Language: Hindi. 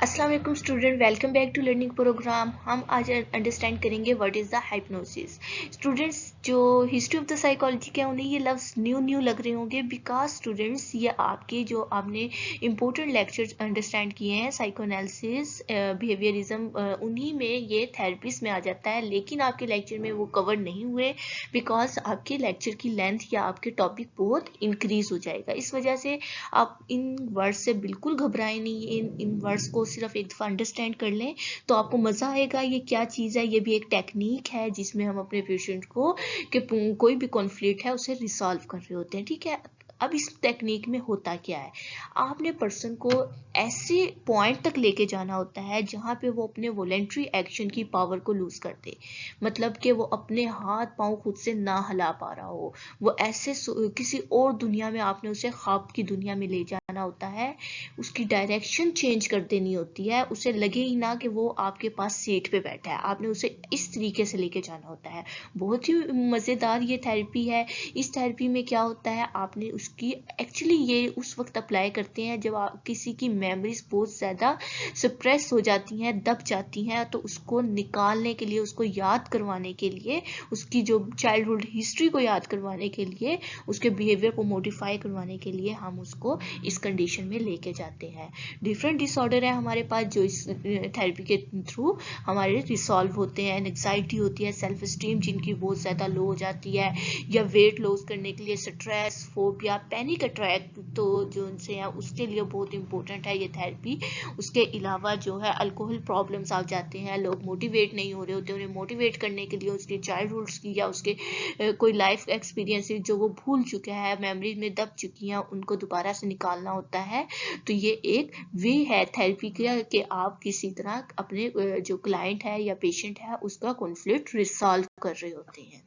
अस्सलाम वालेकुम student, welcome back to learning program. हम आज अंडरस्टैंड करेंगे what is the hypnosis. Students जो हिस्ट्री ऑफ द साइकोलॉजी के उन्हें ये लफ्ज़ न्यू लग रहे होंगे, बिकॉज स्टूडेंट्स ये आपके जो आपने इंपॉर्टेंट लेक्चर्स अंडरस्टैंड किए हैं, साइकोएनालिसिस, बिहेवियरिज्म, उन्हीं में ये थेरेपिस्ट में आ जाता है, लेकिन आपके लेक्चर में वो कवर नहीं हुए बिकॉज आपके लेक्चर की लेंथ या आपके टॉपिक बहुत इंक्रीज हो जाएगा। इस वजह से आप इन वर्ड्स से बिल्कुल घबराएं नहीं, इन वर्ड्स को सिर्फ एक दफ़ा अंडरस्टैंड कर लें तो आपको मज़ा आएगा। ये क्या चीज़ है? ये भी एक टेक्निक है जिसमें हम अपने पेशेंट को कि कोई भी कॉन्फ्लिक्ट है उसे रिसॉल्व कर रहे होते हैं। ठीक है, अब इस टेक्निक में होता क्या है, आपने पर्सन को ऐसे पॉइंट तक लेके जाना होता है जहाँ पे वो अपने वॉलेंट्री एक्शन की पावर को लूज कर दे। मतलब कि वो अपने हाथ पांव खुद से ना हिला पा रहा हो, वो ऐसे किसी और दुनिया में आपने उसे ख्वाब की दुनिया में ले जाना होता है, उसकी डायरेक्शन चेंज कर देनी होती है, उसे लगे ही ना कि वो आपके पास सीट पे बैठा है, आपने उसे इस तरीके से लेके जाना होता है। बहुत ही मज़ेदार ये थेरेपी है। इस थेरेपी में क्या होता है, आपने उसकी एक्चुअली ये उस वक्त अप्लाई करते हैं जब किसी की मेमोरीज बहुत ज़्यादा सप्रेस हो जाती हैं, दब जाती हैं, तो उसको निकालने के लिए, उसको याद करवाने के लिए, उसकी जो चाइल्डहुड हिस्ट्री को याद करवाने के लिए, उसके बिहेवियर को मॉडिफाई करवाने के लिए हम उसको इस कंडीशन में लेके जाते हैं। डिफरेंट डिसऑर्डर है हमारे पास जो इस थेरेपी के थ्रू हमारे रिसॉल्व होते हैं। एंग्जाइटी होती है, सेल्फ स्टीम जिनकी बहुत ज़्यादा लो हो जाती है, या वेट लॉस करने के लिए स्ट्रेस, फोबिया, पैनिक अटैक, तो जो उनसे है उसके लिए बहुत इंपॉर्टेंट है ये थेरेपी। उसके अलावा जो है अल्कोहल प्रॉब्लम्स आ जाते हैं, लोग मोटिवेट नहीं हो रहे होते, उन्हें मोटिवेट करने के लिए उसके चाइल्डहुड्स की या उसके कोई लाइफ एक्सपीरियंस जो वो भूल चुके हैं, मेमोरीज में दब चुकी हैं, उनको दोबारा से निकालना होता है। तो ये एक वे है थेरेपी का कि आप किसी तरह अपने जो क्लाइंट है या पेशेंट है उसका कॉन्फ्लिक्ट रिसॉल्व कर रहे होते हैं।